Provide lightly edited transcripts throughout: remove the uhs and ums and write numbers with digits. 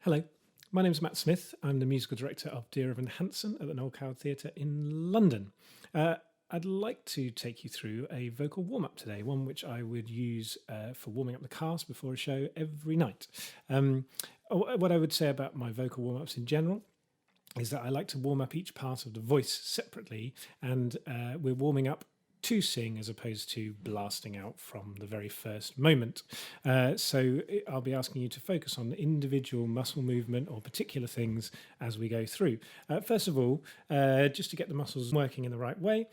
Hello, my name's Matt Smith. I'm the musical director of Dear Evan Hansen at the Noel Coward Theatre in London. I'd like to take you through a vocal warm-up today, one which I would use for warming up the cast before a show every night. What I would say about my vocal warm-ups in general is that I like to warm up each part of the voice separately, and we're warming up to sing as opposed to blasting out from the very first moment. So I'll be asking you to focus on individual muscle movement or particular things as we go through. First of all, just to get the muscles working in the right way,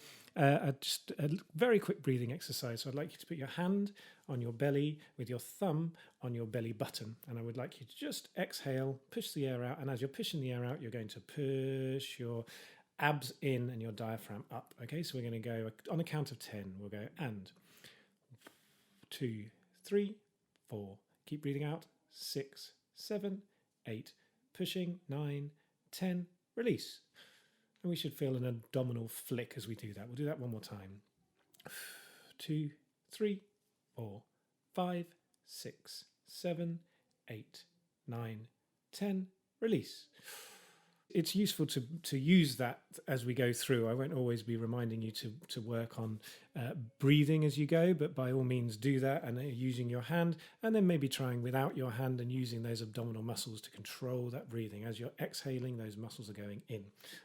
just a very quick breathing exercise. So I'd like you to put your hand on your belly with your thumb on your belly button. And I would like you to just exhale, push the air out. And as you're pushing the air out, you're going to push your abs in and your diaphragm up. Okay, so we're going to go on a count of 10. We'll go and 2, 3, 4. Keep breathing out. 6, 7, 8. Pushing. 9, 10. Release. And we should feel an abdominal flick as we do that. We'll do that one more time. 2, 3, 4, 5, 6, 7, 8, 9, 10. Release. It's useful to use that as we go through. I won't always be reminding you to work on breathing as you go, but by all means do that and using your hand, and then maybe trying without your hand and using those abdominal muscles to control that breathing. As you're exhaling, those muscles are going in.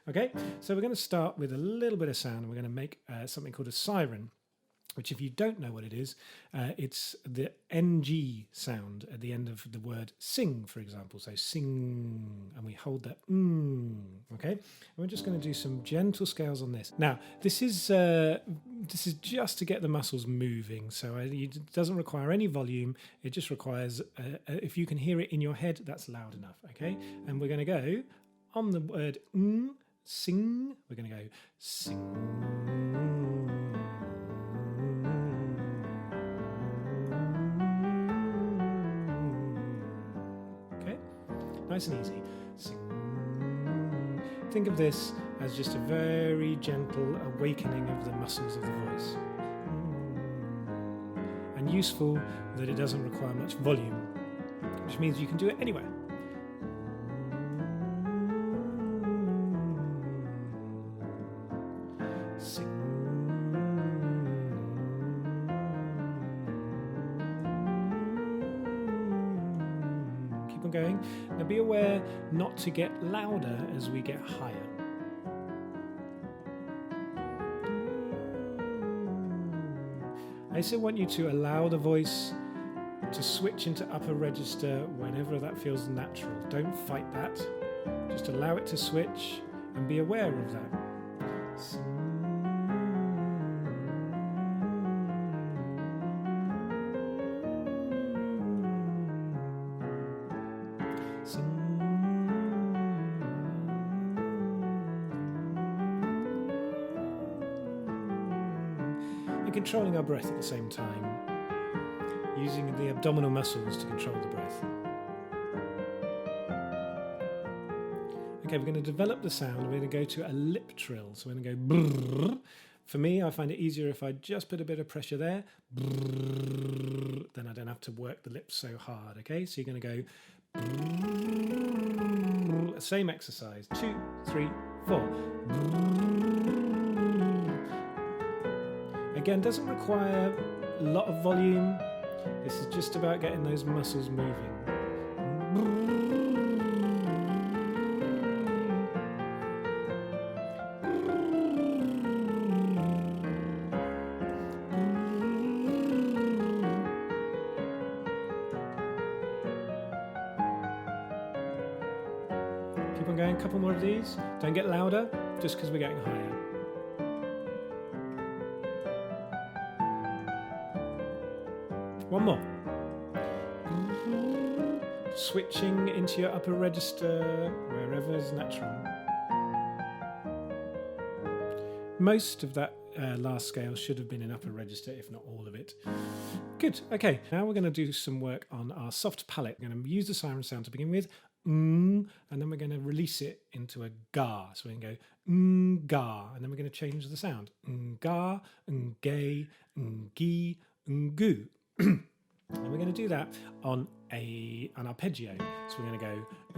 Okay, so we're going to start with a little bit of sound, and we're going to make something called a siren, which, if you don't know what it is, it's the NG sound at the end of the word sing, for example. So sing, and we hold that okay? And we're just going to do some gentle scales on this. Now, this is just to get the muscles moving, so it doesn't require any volume. It just requires, if you can hear it in your head, that's loud enough, okay? And we're going to go on the word sing. We're going to go sing. Nice and easy. Sing. Think of this as just a very gentle awakening of the muscles of the voice. And useful that it doesn't require much volume, which means you can do it anywhere. Sing. Keep on going. Now be aware not to get louder as we get higher. I also want you to allow the voice to switch into upper register whenever that feels natural. Don't fight that. Just allow it to switch and be aware of that. And controlling our breath at the same time, using the abdominal muscles to control the breath. Okay, we're going to develop the sound. We're going to go to a lip trill. So we're going to go brrr. For me, I find it easier if I just put a bit of pressure there. Brrr, then I don't have to work the lips so hard. Okay, so you're going to go brrr. Same exercise. 2, 3, 4. Brrr. Again, doesn't require a lot of volume. This is just about getting those muscles moving. Keep on going, a couple more of these. Don't get louder, just because we're getting higher. One more. Switching into your upper register wherever is natural. Most of that last scale should have been in upper register, if not all of it. Good. Okay, now we're going to do some work on our soft palate. We're going to use the siren sound to begin with, and then we're going to release it into a ga. So we're going to go ga, and then we're going to change the sound. Ga, gay, gi, goo. And we're going to do that on an arpeggio. So we're going to go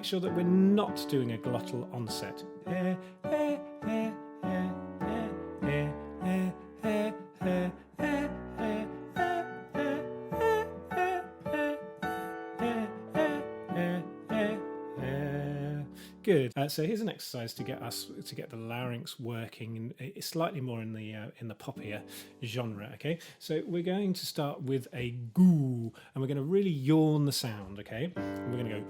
make sure that we're not doing a glottal onset. Good. So here's an exercise to get the larynx working slightly more in the poppier genre. Okay, so we're going to start with a goo, and we're going to really yawn the sound. Okay, and we're going to go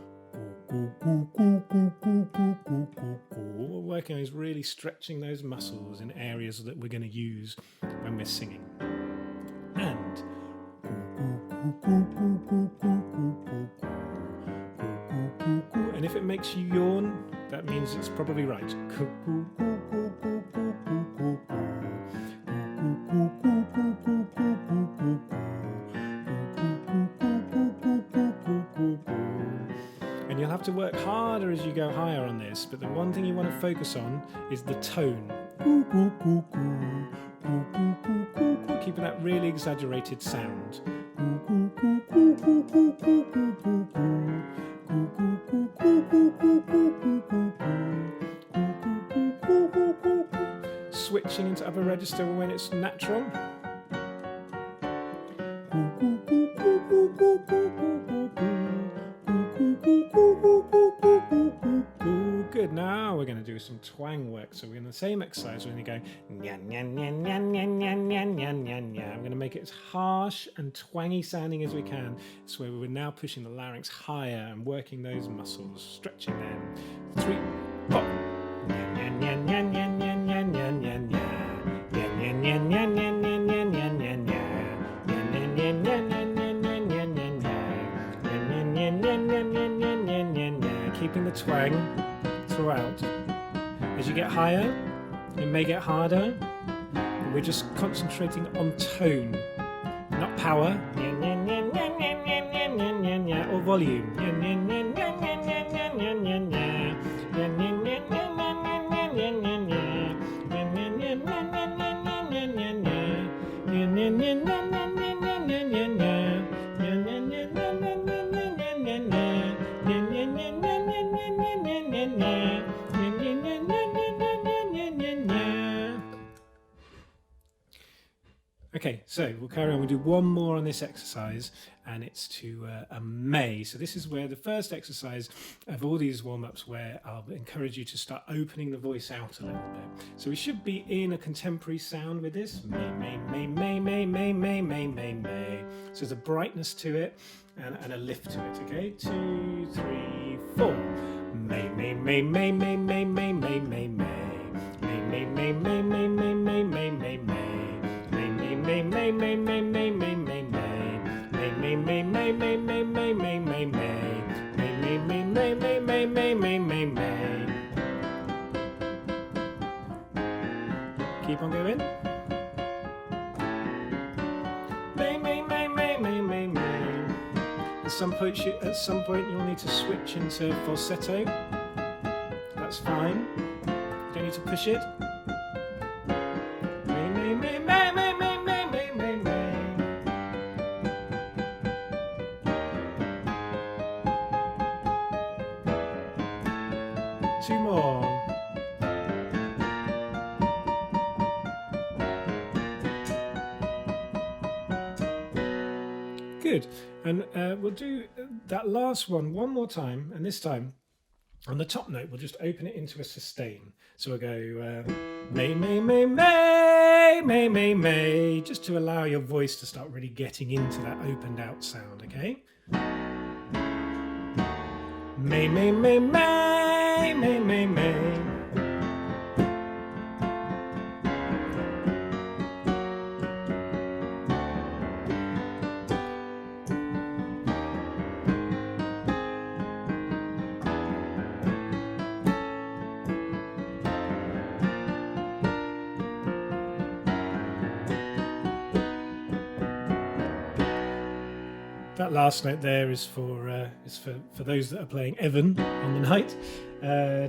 goo goo goo goo goo goo goo goo goo. What we're working on is really stretching those muscles in areas that we're going to use when we're singing. And goo goo goo goo goo goo goo goo. And if it makes you yawn, that means it's probably right. And you'll have to work harder as you go higher on this, but the one thing you want to focus on is the tone. Keeping that really exaggerated sound. Switching into upper register when it's natural. Good. Now we're going to do some twang work. So we're in the same exercise. We're going to go nyan nyan nyan nyan nyan nyan nyan nyan nyan nyan. I'm going to make it as harsh and twangy sounding as we can. So we're now pushing the larynx higher and working those muscles, stretching them. 3, 4. Nyan nyan nyan nyan nyan nyan nyan nyan nyan. Nyan nyan nyan nyan nyan nyan nyan nyan nyan nyan. Nyan nyan nyan nyan nyan nyan nyan nyan nyan nyan. Nyan nyan nyan nyan nyan nyan nyan nyan nyan. Keeping the twang throughout. As you get higher, it may get harder. We're just concentrating on tone, not power. Or volume. Okay, so we'll carry on. We'll do one more on this exercise, and it's to a may. So this is where the first exercise of all these warm-ups where I'll encourage you to start opening the voice out a little bit. So we should be in a contemporary sound with this. May, may, may, may, may, may, may, may, may, may. So there's a brightness to it and a lift to it, okay? 2, 3, 4. May, may, may, may, may, may, may, may, may, may. May, may, may, may, may, may, may, may, may, may. May, may, may, may, may, may, may, may. May, may, may, may, may, may, may, may, may. May, may, may, may, may, may, may, may, may. Keep on going. May, may, may, may, may, may, may. At some point you'll need to switch into falsetto. That's fine. You don't need to push it. May, may, may, may, may, may. Two more. Good. And we'll do that last one more time, and this time on the top note we'll just open it into a sustain. So we'll go may, may, may, may, may, may, may, just to allow your voice to start really getting into that opened out sound, okay? May, may, may, may, may, may, may. That last note there is for those that are playing Evan on the night,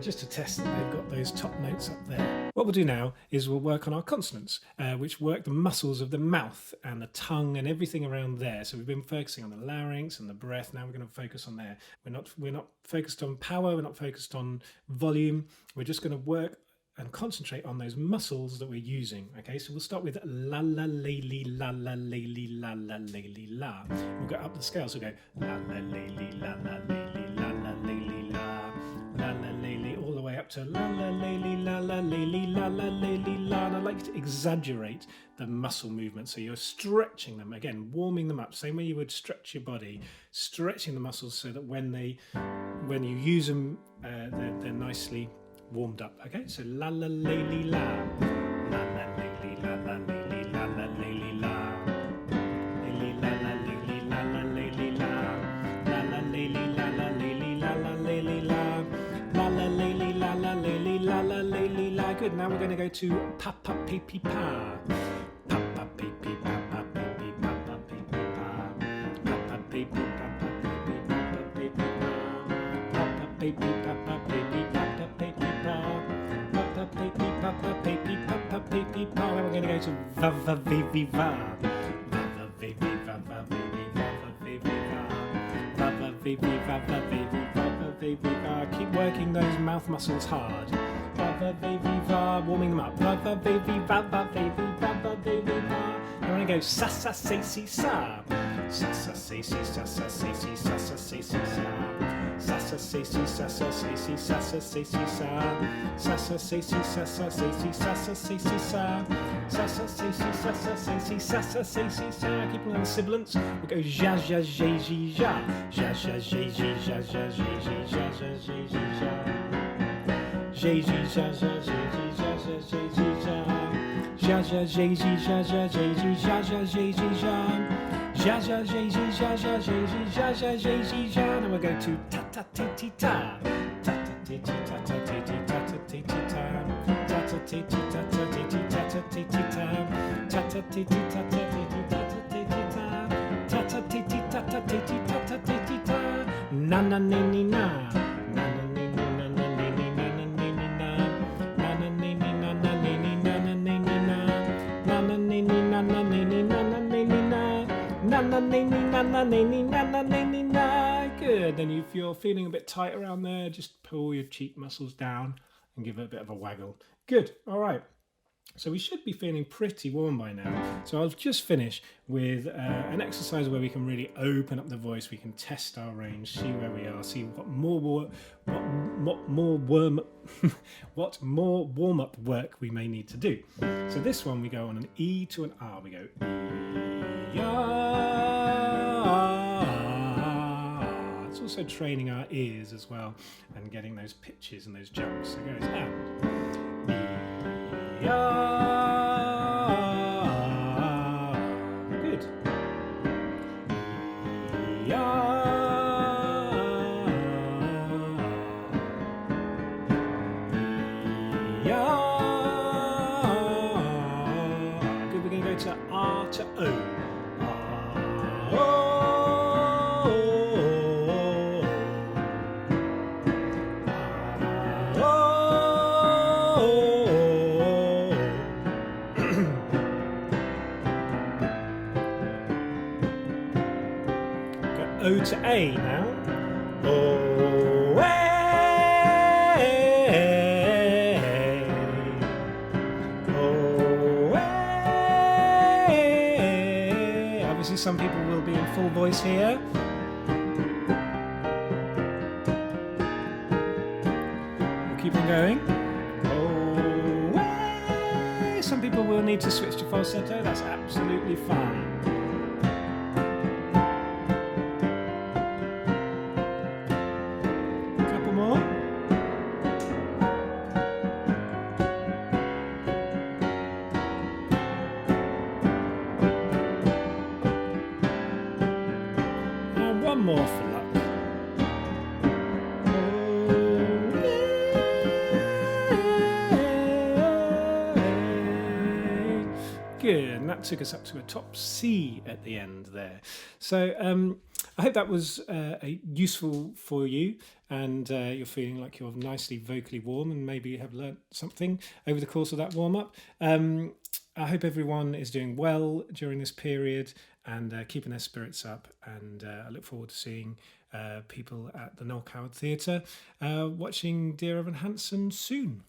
just to test that they've got those top notes up there. What we'll do now is we'll work on our consonants, which work the muscles of the mouth and the tongue and everything around there. So we've been focusing on the larynx and the breath. Now we're going to focus on there. We're not focused on power. We're not focused on volume. We're just going to work and concentrate on those muscles that we're using. Okay, so we'll start with la la lay li la la lay li la la lay li la. We'll go up the scale, so we'll go la la lay li la la lay li la la lay li la la la lay li, all the way up to la la lay li la la lay li la la lay li la. And I like to exaggerate the muscle movement, so you're stretching them again, warming them up, same way you would stretch your body, stretching the muscles so that when you use them, they're nicely warmed up. Okay, so la la lay li la, la la lay li la la lay li la la lay li la, lay li la la lay li la la lay li la, la la lay li la la lay li la la lay li la, la la lay li la la lay li la la lay li la. Good. Now we're going to go to pa pa pi pi pa, pa pa pi pi pa pa pi pi pa pa pi pi pa, pa pa pi pi pa pa pi pi pa pa pi pi pa, pa pa pi pi pa pa pi pi pa pa pi pi pa, pa pa pi pi pa pa pi pi pa pa pi pi pa. Then we're going to go to va va vi vi va, va va vi vi va va vi vi va va vi vi va, va va vi vi va va vi vi va va vi vi va. Keep working those mouth muscles hard. Va va vi vi va, warming them up. Va va vi vi va va vi vi va va vi vi va. I'm going to go sa sa say si sa, sa sa say si sa sa say si sa sa say si sa, sa sa say si sa sa say si sa sa say si sa, sa sa say si sa sa say si sa sa say si sa, sa sa say si sa sa say si sa sa say si sa. Keeping on the sibilants, we go ja ja ja ji ja, ja ja ja ji ja ja ja ji ja ja ja ji ja, ja ji ja ja ja ji ja ja ja ji ja, ja ja ja ji ja ja ja ji ja ja ja ji ja, ja ja ja ji ja ja ja ji ja ja ja ji ja. Now we'll go to ta ta ti ti ta, ta ta ti ti ta ta ti ti ta ta ti ti ta, ta ta ti ti ta ta ti ti ta ta ti ti ta, ta ta ti ti ta ta ti ti ta ta ti ti ta, ta ta ti ti ta ta ti ti ta ta ti ti ta. Na na ni ni na, na na ni ni na na ni ni na na ni ni na, na na ni ni na na ni ni na na ni ni na, na na ni ni na na ni ni na na ni ni na, na na ni ni na na ni ni na na ni ni na. Good. Then if you're feeling a bit tight around there, just pull your cheek muscles down and give it a bit of a waggle. Good. All right. So we should be feeling pretty warm by now. So I'll just finish with an exercise where we can really open up the voice. We can test our range, see where we are, see what more warm-up work we may need to do. So this one we go on an E to an R. We go E, R. It's also training our ears as well and getting those pitches and those jumps. So it goes and E, R. Good. E, R. E, R. Good. We're going to go to R to O. R, O. O to A now. O, A. O, A. Obviously some people will be in full voice here. We'll keep on going. O, A. Some people will need to switch to falsetto. That's absolutely fine. One more for luck. Good, and that took us up to a top C at the end there. So I hope that was useful for you, and you're feeling like you're nicely vocally warm, and maybe you have learnt something over the course of that warm up. I hope everyone is doing well during this period and keeping their spirits up. And I look forward to seeing people at the Noel Coward Theatre watching Dear Evan Hansen soon.